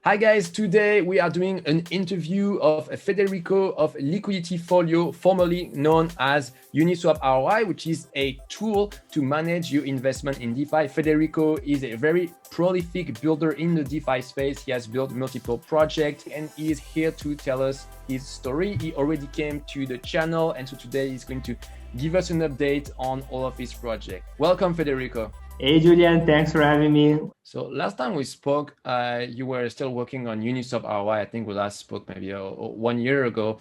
Hi guys, today we are doing an interview of Federico of Liquidity Folio, formerly known as Uniswap ROI, which is a tool to manage your investment in DeFi. Federico is a very prolific builder in the DeFi space. He has built multiple projects and he is here to tell us his story. He already came to the channel, and so today he's going to give us an update on all of his projects. Welcome, Federico. Hey, Julian, thanks for having me. So last time we spoke, you were still working on Uniswap ROI. I think we last spoke maybe 1 year ago,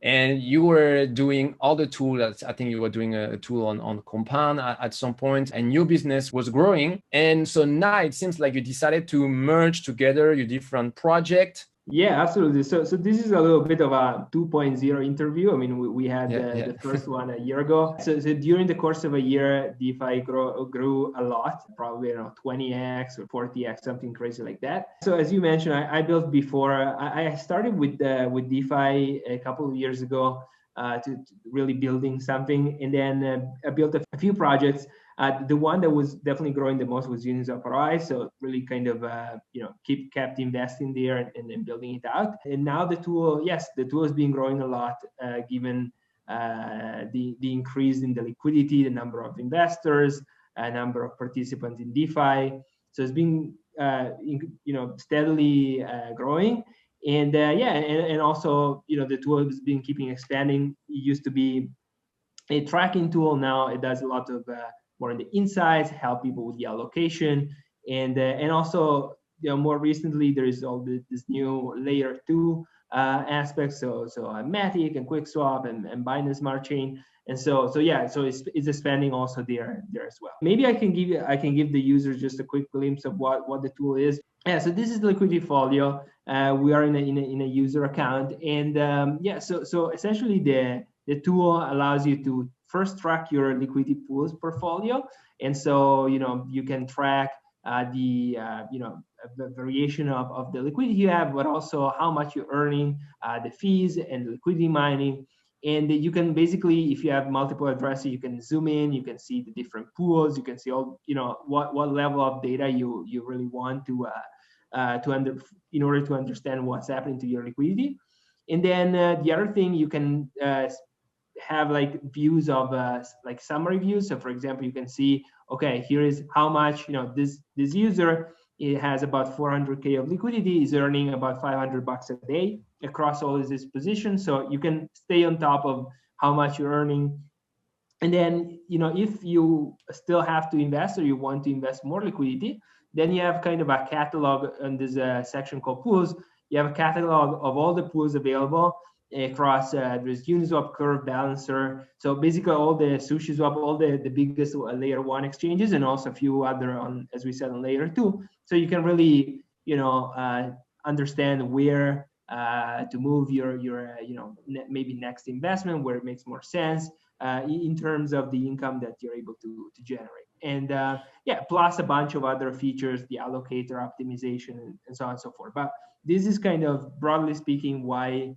and you were doing all the tools. I think you were doing a tool on Compound at some point, and your business was growing. And so now it seems like you decided to merge together your different projects. Yeah, absolutely. So this is a little bit of a 2.0 interview. I mean, we had the first one a year ago. So during the course of a year, DeFi grew a lot, probably 20x or 40x, something crazy like that. So as you mentioned, I built before. I started with DeFi a couple of years ago to really building something, and then I built a few projects. The one that was definitely growing the most was Uniswap ROI, so really kind of kept investing there and building it out. And now the tool has been growing a lot given the increase in the liquidity, the number of investors, number of participants in DeFi. So it's been steadily growing. And and also the tool has been keeping expanding. It used to be a tracking tool. Now it does a lot of more on the insights, help people with the allocation, and also more recently there is all this new layer 2 aspects. So Matic and QuickSwap and Binance Smart Chain, and so it's expanding also there as well. Maybe I can give the users just a quick glimpse of what the tool is. Yeah, so this is Liquidity Folio. We are in a user account, and so essentially the tool allows you to first track your liquidity pools portfolio, and so you can track the variation of the liquidity you have, but also how much you're earning, the fees and liquidity mining. And you can basically, if you have multiple addresses, you can zoom in, you can see the different pools, you can see all what level of data you really want to in order to understand what's happening to your liquidity. And then the other thing, you can have like views of like summary views. So for example, you can see, okay, here is how much this user, it has about 400k of liquidity, is earning about $500 a day across all of these positions. So you can stay on top of how much you're earning. And then if you still have to invest or you want to invest more liquidity, then you have kind of a catalog in this section called pools. You have a catalog of all the pools available across there's Uniswap, Curve, Balancer. So basically all the SushiSwap, all the biggest layer 1 exchanges, and also a few other as we said, on layer 2. So you can really understand where to move your maybe next investment, where it makes more sense in terms of the income that you're able to generate. And plus a bunch of other features, the allocator optimization and so on and so forth. But this is kind of, broadly speaking, why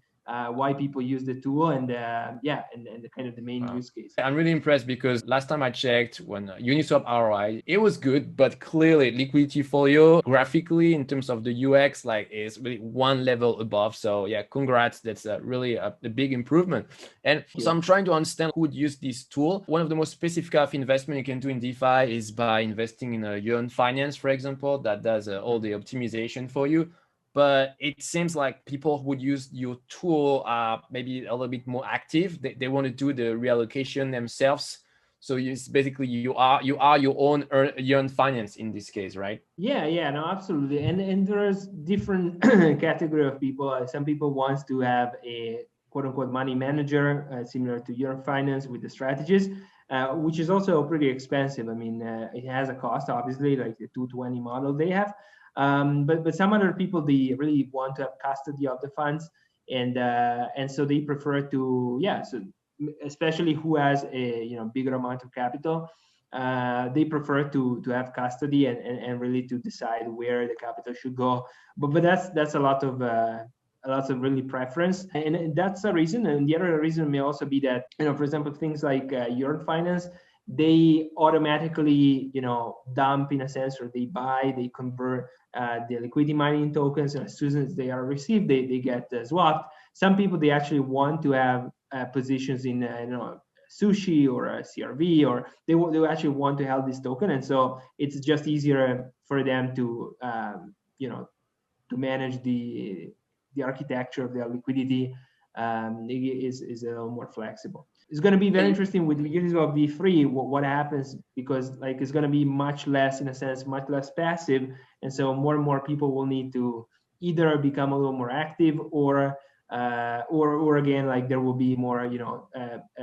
people use the tool, and the kind of the main use case. I'm really impressed because last time I checked, when Uniswap ROI, it was good, but clearly Liquidity Folio graphically in terms of the UX is really one level above. So yeah, congrats. That's really a big improvement. And so I'm trying to understand who would use this tool. One of the most specific kind of investment you can do in DeFi is by investing in a Yearn Finance, for example, that does all the optimization for you. But it seems like people who would use your tool are maybe a little bit more active. They want to do the reallocation themselves. So it's basically you are your own Yearn Finance in this case, right? Yeah, no, absolutely. And there's different category of people. Some people want to have a quote unquote money manager similar to Yearn Finance with the strategies, which is also pretty expensive. I mean, it has a cost, obviously, like the 220 model they have. But some other people, they really want to have custody of the funds, and so they prefer to so especially who has a bigger amount of capital, they prefer to have custody and really to decide where the capital should go. But that's a lot of really preference, and that's a reason. And the other reason may also be that for example, things like Yearn Finance, they automatically, dump in a sense, or they convert the liquidity mining tokens, and as soon as they are received, they get swapped. Some people, they actually want to have positions in sushi or a CRV, or they actually want to have this token, and so it's just easier for them to to manage the architecture of their liquidity. Is a little more flexible. It's going to be very interesting with Uniswap v3 what happens, because like it's going to be much less, in a sense, much less passive, and so more and more people will need to either become a little more active, or again, like there will be more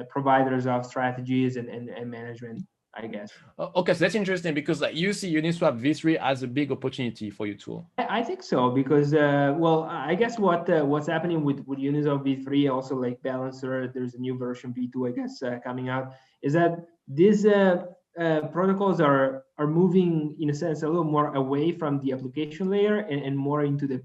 providers of strategies and management, I guess. Okay, so that's interesting, because like you see Uniswap v3 as a big opportunity for your tool. I think so, because well, I guess what's happening with Uniswap v3, also like Balancer, there's a new version v2, I guess, coming out, is that these protocols are moving, in a sense, a little more away from the application layer and more into the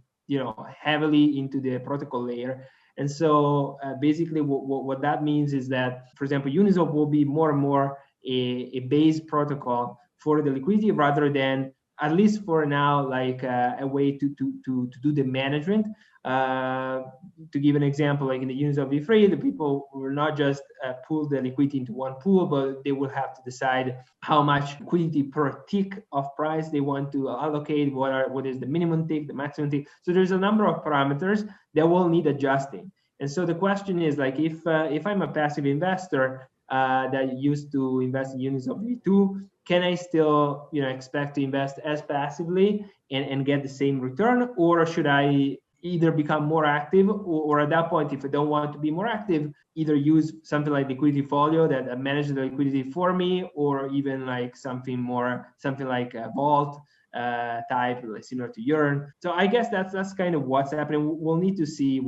heavily into the protocol layer. And so basically what that means is that, for example, Uniswap will be more and more a base protocol for the liquidity, rather than, at least for now, like a way to do the management. To give an example, like in the Uniswap v3, the people will not just pool the liquidity into one pool, but they will have to decide how much liquidity per tick of price they want to allocate, what is the minimum tick, the maximum tick. So there's a number of parameters that will need adjusting. And so the question is, like, if I'm a passive investor that used to invest in Uniswap v2, can I still expect to invest as passively and get the same return, or should I either become more active, or at that point, if I don't want to be more active, either use something like Liquidityfolio that manages the liquidity for me, or even like something like a Vault type, similar to Yearn. So I guess that's kind of what's happening. We'll need to see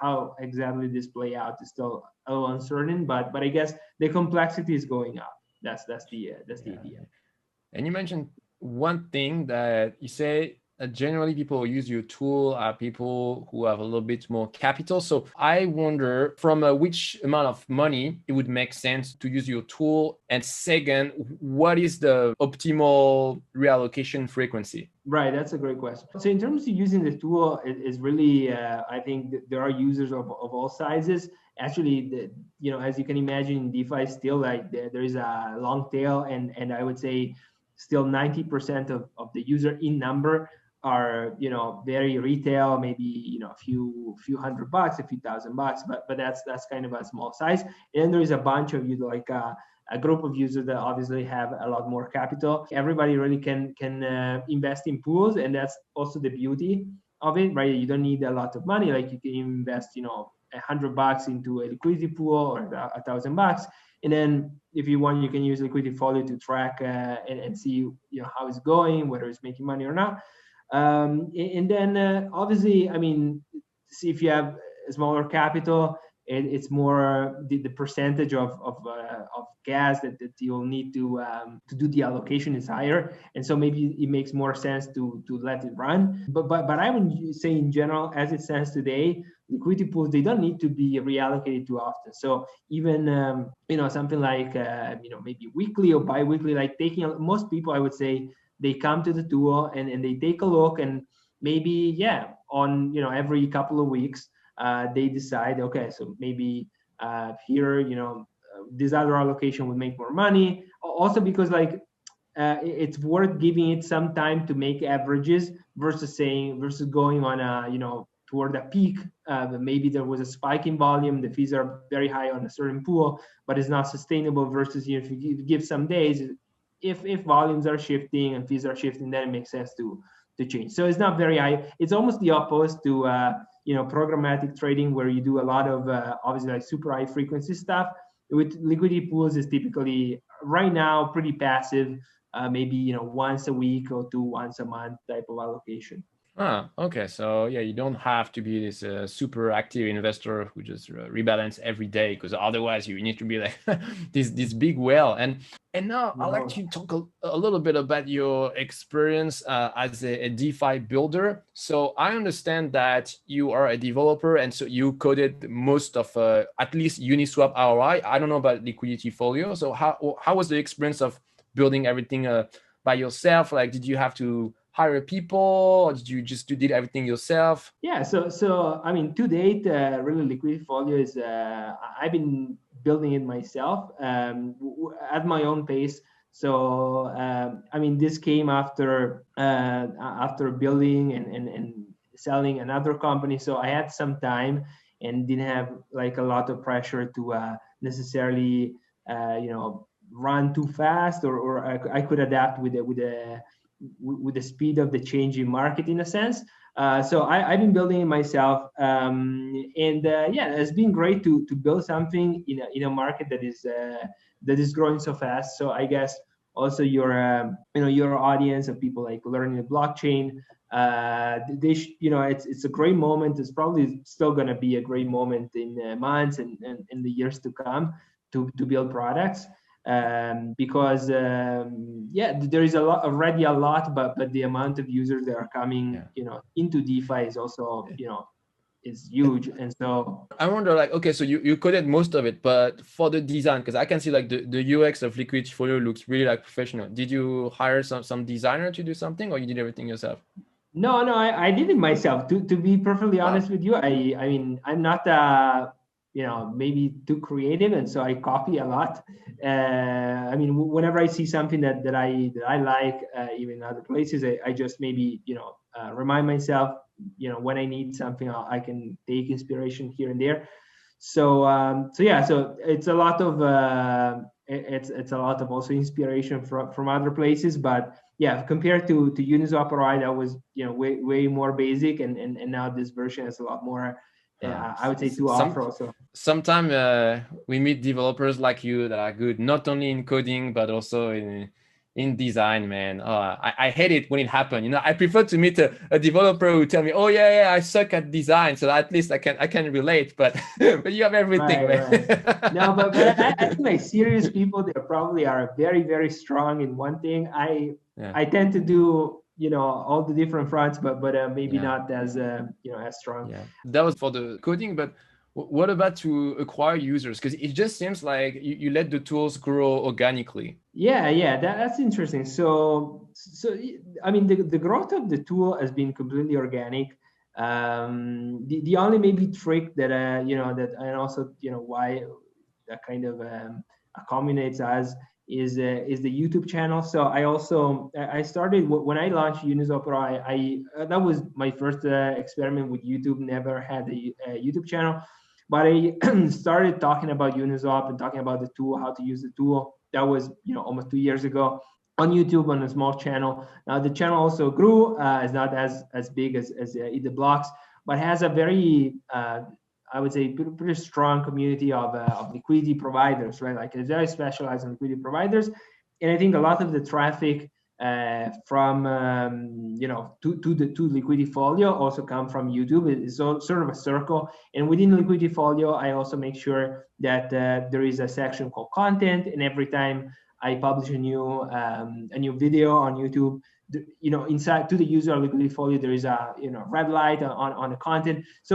how exactly this play out. Is still a little uncertain, but I guess the complexity is going up. That's the idea. And you mentioned one thing that you say, generally people who use your tool are people who have a little bit more capital. So I wonder from which amount of money it would make sense to use your tool, and second, what is the optimal reallocation frequency? Right, that's a great question. So in terms of using the tool, it is really, I think there are users of all sizes. Actually, as you can imagine, in DeFi still, like there is a long tail, and I would say still 90% of the user in number are very retail, maybe a few $100, a few $1,000, but that's kind of a small size. And there is a bunch of like a group of users that obviously have a lot more capital. Everybody really can invest in pools, and that's also the beauty of it, right? You don't need a lot of money. Like you can invest $100 into a liquidity pool, or $1,000, and then if you want, you can use Liquidityfolio to track and see how it's going, whether it's making money or not. And then obviously, I mean, see if you have a smaller capital, it's more the percentage of gas that you'll need to do the allocation is higher, and so maybe it makes more sense to let it run. But I would say in general, as it stands today, liquidity pools, they don't need to be reallocated too often. So even something like maybe weekly or bi-weekly, like most people, I would say, they come to the tool and they take a look, and maybe on every couple of weeks they decide, okay, so maybe here this other allocation would make more money. Also because like it's worth giving it some time to make averages versus going on a toward a peak. Maybe there was a spike in volume, the fees are very high on a certain pool, but it's not sustainable, versus if you give some days, if volumes are shifting and fees are shifting, then it makes sense to change. So it's not very high. It's almost the opposite to programmatic trading, where you do a lot of obviously like super high frequency stuff. With liquidity pools, is typically right now pretty passive, maybe once a week or once a month type of allocation. Okay. So yeah, you don't have to be this super active investor who just rebalance every day, because otherwise you need to be like this big whale. And And now I'd like No. to talk a little bit about your experience as a DeFi builder. So I understand that you are a developer, and so you coded most of at least Uniswap ROI. I don't know about Liquidity Folio. So how was the experience of building everything by yourself? Like, did you have to hire people, or did you just did everything yourself? Yeah, so I mean, to date, really, Liquidity Folio is I've been building it myself at my own pace. So I mean, this came after building and selling another company. So I had some time and didn't have like a lot of pressure to necessarily run too fast, or I could adapt with the speed of the changing market in a sense. So I've been building it myself, and yeah, it's been great to build something in a market that is growing so fast. So I guess also your audience of people like learning the blockchain, it's a great moment. It's probably still going to be a great moment in months and in the years to come to build products. Because yeah, there is already a lot, but the amount of users that are coming into DeFi is also is huge. And so I wonder, like, okay, so you coded most of it, but for the design, because I can see like the UX of Liquidity Folio looks really like professional. Did you hire some designer to do something, or you did everything yourself? no, I did it myself. To be perfectly Wow. honest with you, I mean, I'm not maybe too creative, and so I copy a lot. I mean, whenever I see something that I like, even other places, I just maybe remind myself, when I need something, I can take inspiration here and there. So yeah, so it's a lot of it's a lot of also inspiration from other places, but yeah, compared to Uniswap ROI, that was way more basic, and now this version has a lot more. I would say to offer also. Sometimes we meet developers like you that are good not only in coding but also in design, man. I hate it when it happens. I prefer to meet a developer who tell me, oh yeah, I suck at design, so at least I can relate. But but you have everything, Right, man. right. No, but I think like serious people, they probably are very, very strong in one thing. I tend to do all the different fronts, but maybe not as as strong. Yeah, that was for the coding, but what about to acquire users? Because it just seems like you let the tools grow organically. Yeah, that's interesting. So I mean, the growth of the tool has been completely organic. The only maybe trick that that, and also why that kind of accommodates us is the YouTube channel. So I started when I launched Uniswap Pro. I that was my first experiment with YouTube. Never had a YouTube channel, but I started talking about Uniswap and talking about the tool, how to use the tool. That was almost 2 years ago on YouTube on a small channel. Now the channel also grew. It's not as big as the blocks, but has a very I would say pretty strong community of liquidity providers, right? Like it's very specialized in liquidity providers, and I think a lot of the traffic from to Liquidity Folio also come from YouTube. It's sort of a circle, and within Liquidity Folio, I also make sure that there is a section called content, and every time I publish a new video on YouTube, inside to the user of Liquidity Folio, there is a red light on the content. So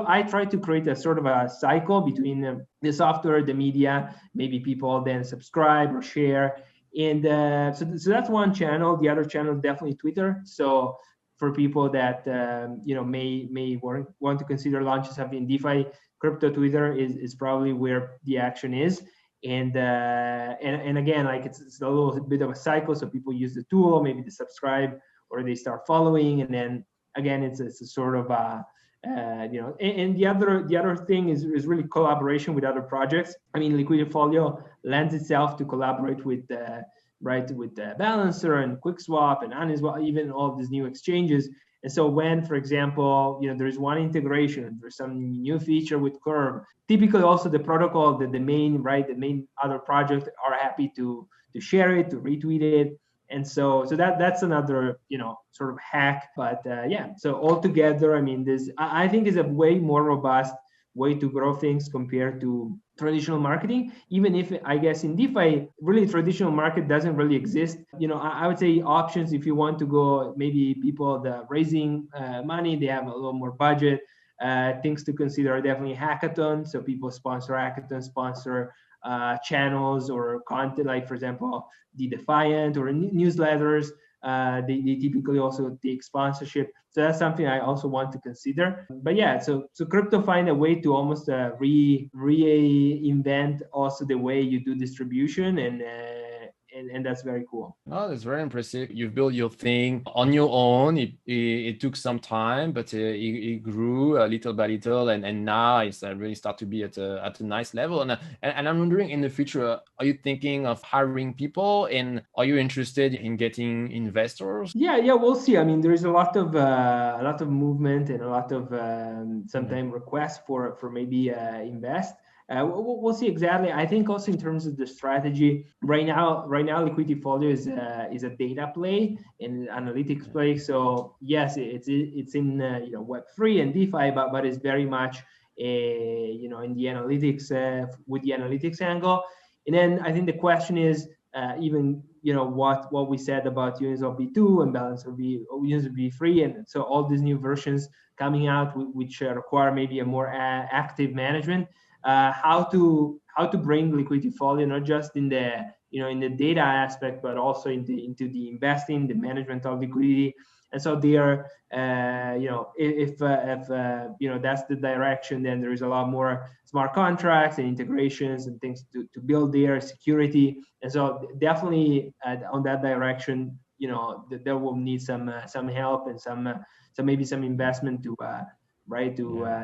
I try to create a sort of a cycle between the software, the media, maybe people then subscribe or share. And so that's one channel. The other channel is definitely Twitter. So for people that may want to consider launching something in DeFi, crypto, Twitter is probably where the action is. And again, like it's a little bit of a cycle. So people use the tool, maybe they subscribe or they start following, and then again, it's a sort of and the other thing is really collaboration with other projects. I mean, Liquidity Folio lends itself to collaborate with with Balancer and QuickSwap and Uniswap, even all these new exchanges. And so when, for example, there's one integration, there's some new feature with Curve, typically also the protocol, the main other projects are happy to share it, to retweet it. And so that's another sort of hack. But yeah, so altogether, I mean, I think is a way more robust way to grow things compared to traditional marketing, even if I guess in DeFi, really traditional market doesn't really exist. I would say options, if you want to go, maybe people that are raising money, they have a little more budget. Things to consider are definitely hackathons. So people sponsor hackathons, sponsor channels or content, like for example, the Defiant or newsletters. They typically also take sponsorship. So that's something I also want to consider. But yeah, so crypto find a way to almost reinvent also the way you do distribution, and that's very cool. Oh, that's very impressive. You've built your thing on your own. It took some time, but it grew little by little, and now it's really start to be at a nice level. And I'm wondering, in the future, are you thinking of hiring people, and are you interested in getting investors? Yeah, we'll see. I mean, there is a lot of movement and a lot of sometimes requests for maybe invest. We'll see exactly. I think also in terms of the strategy right now, Liquidity Folio is a data play and analytics play. So yes, it's in Web3 and DeFi, but it's very much in the analytics with the analytics angle. And then I think the question is even what we said about Uniswap V2 and Balancer Uniswap V3, and so all these new versions coming out which require maybe a more active management. How to bring Liquidity Folio not just in the in the data aspect, but also into the investing, the management of liquidity. And so there, if that's the direction, then there is a lot more smart contracts and integrations and things to build there, security. And so definitely on that direction, there will need some help and some maybe some investment to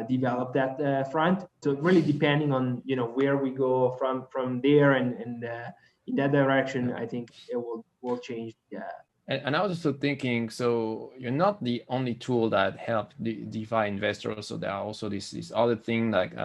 develop that front. So really depending on where we go from there and in that direction, I think it will change. Yeah. And I was also thinking, so you're not the only tool that help the DeFi investors. So there are also this other thing like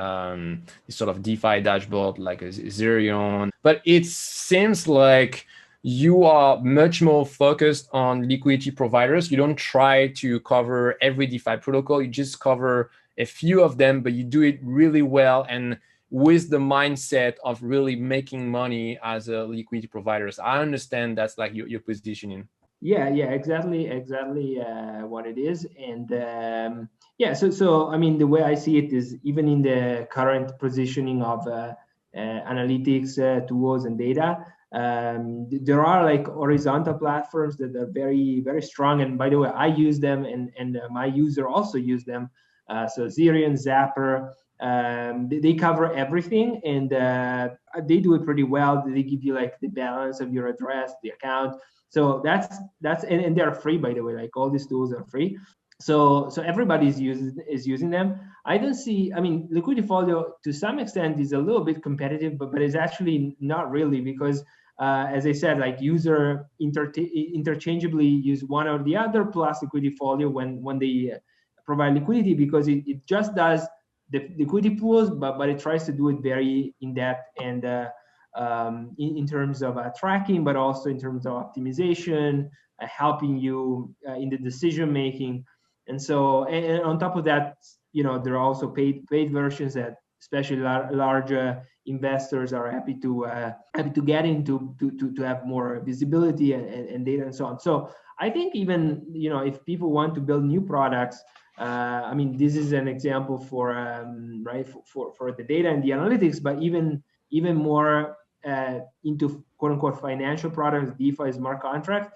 this sort of DeFi dashboard, like a Zerion. But it seems like you are much more focused on liquidity providers. You don't try to cover every DeFi protocol. You just cover a few of them, but you do it really well and with the mindset of really making money as a liquidity provider. So I understand that's like your positioning. Yeah, exactly what it is. And so I mean, the way I see it is even in the current positioning of analytics tools and data, there are like horizontal platforms that are very, very strong. And by the way, I use them and my user also use them. So Zerion, Zapper, they cover everything, and they do it pretty well. They give you like the balance of your address, the account. So that's and they're free, by the way. Like all these tools are free. So everybody is using them. I don't see. I mean, Liquidity Folio to some extent is a little bit competitive, but it's actually not really, because as I said, like user interchangeably use one or the other plus Liquidity Folio when they provide liquidity, because it just does the liquidity pools, but it tries to do it very in depth and in terms of tracking, but also in terms of optimization, helping you in the decision making. And so, and on top of that, there are also paid versions that especially large investors are happy to get into to have more visibility and data and so on. So I think even if people want to build new products, I mean, this is an example for for the data and the analytics, but even more into quote unquote financial products, DeFi, smart contract.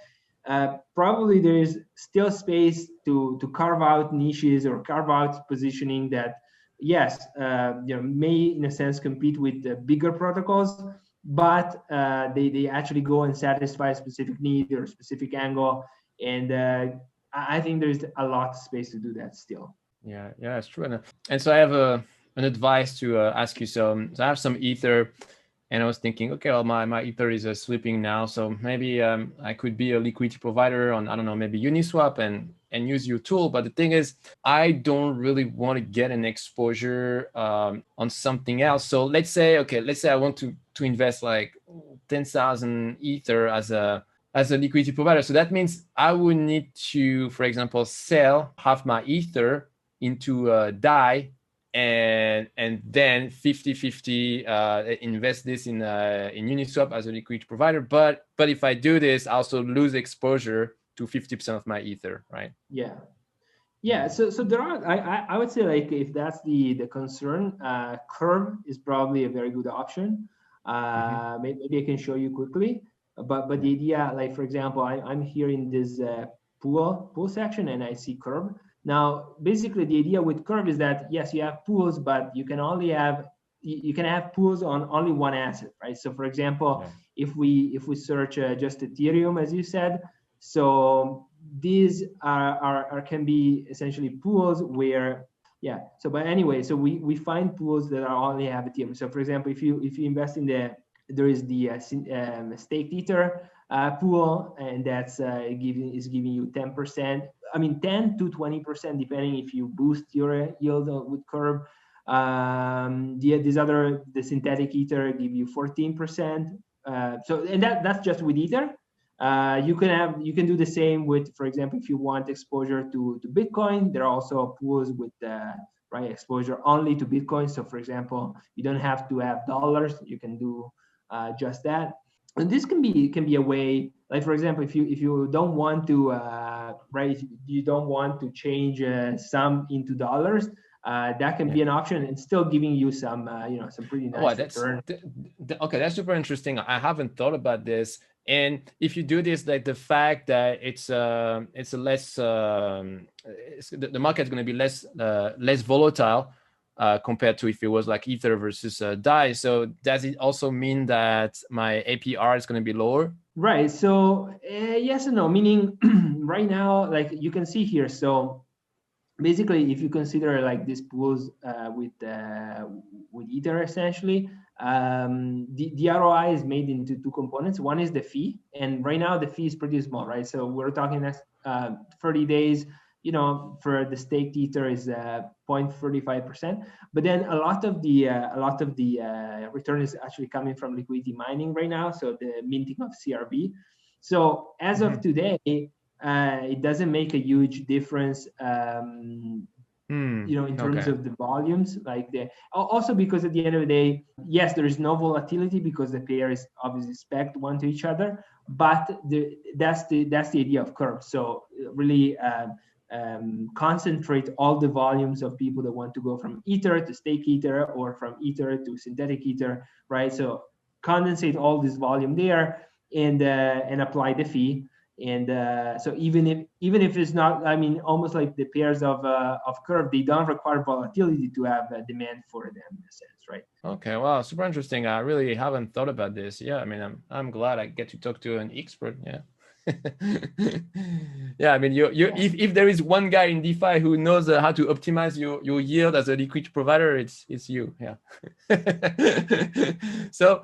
Probably there is still space to carve out niches or carve out positioning that, yes, may in a sense compete with the bigger protocols, but they actually go and satisfy a specific need or a specific angle. And I think there's a lot of space to do that still. Yeah, it's true. And so I have an advice to ask you. So I have some Ether, and I was thinking, okay, well, my Ether is slipping now, so maybe I could be a liquidity provider on, I don't know, maybe Uniswap and use your tool. But the thing is, I don't really want to get an exposure on something else. So let's say I want to invest like 10,000 Ether as a liquidity provider. So that means I would need to, for example, sell half my Ether into DAI and then 50-50 invest this in Uniswap as a liquidity provider. But if I do this, I also lose exposure to 50% of my Ether, right? Yeah. So there are, I would say, like, if that's the concern, Curve is probably a very good option. Maybe I can show you quickly. But the idea, like, for example, I'm here in this pool section, and I see Curve. Now, basically, the idea with Curve is that, yes, you have pools, but you can have pools on only one asset, right? So, for example, if we search just Ethereum, as you said, so these can be essentially pools where, so but anyway, so we find pools that are only have Ethereum. So, for example, if you invest in there is the staked Ether pool, and that's giving you 10%. I mean, 10 to 20%, depending if you boost your yield with Curve. The synthetic Ether give you 14%. So, and that's just with Ether. You can do the same with, for example, if you want exposure to Bitcoin, there are also pools with exposure only to Bitcoin. So, for example, you don't have to have dollars; you can do just that. And this can be a way, like, for example, if you don't want to if you don't want to change some into dollars, that can be an option, and still giving you some some pretty nice return. Okay, that's super interesting. I haven't thought about this. And if you do this, like, the fact that it's a less the market is going to be less volatile compared to if it was like Ether versus DAI. So does it also mean that my APR is going to be lower? Right. So yes and no. Meaning, right now, like you can see here. So basically, if you consider like these pools with Ether, essentially, the ROI is made into two components. One is the fee, and right now the fee is pretty small, right? So we're talking 30 days. For the staked Ether is 0.35%, but then a lot of the return is actually coming from liquidity mining right now. So the minting of CRV. So as of today, it doesn't make a huge difference. In terms of the volumes, also because at the end of the day, yes, there is no volatility because the pairs obviously spec one to each other, but that's the idea of Curve. So really concentrate all the volumes of people that want to go from Ether to stake Ether or from Ether to synthetic Ether, right? So condensate all this volume there and apply the fee. And so even if it's not, I mean, almost like the pairs of Curve, they don't require volatility to have a demand for them, in a sense, right? Okay, wow, super interesting. I really haven't thought about this. Yeah, I mean, I'm glad I get to talk to an expert. Yeah. Yeah, I mean, if there is one guy in DeFi who knows how to optimize your yield as a liquidity provider, it's you. Yeah. So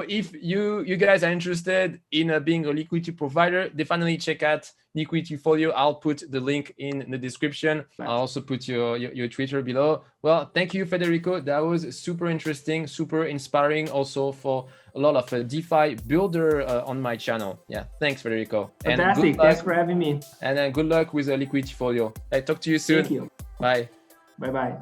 if you guys are interested in being a liquidity provider, definitely check out Liquidityfolio. I'll put the link in the description. I'll also put your Twitter below. Well, thank you, Federico. That was super interesting, super inspiring, also for a lot of DeFi builder on my channel. Yeah, thanks, Federico. Fantastic. Thanks for having me. And good luck with Liquidityfolio. I talk to you soon. Thank you. Bye. Bye-bye.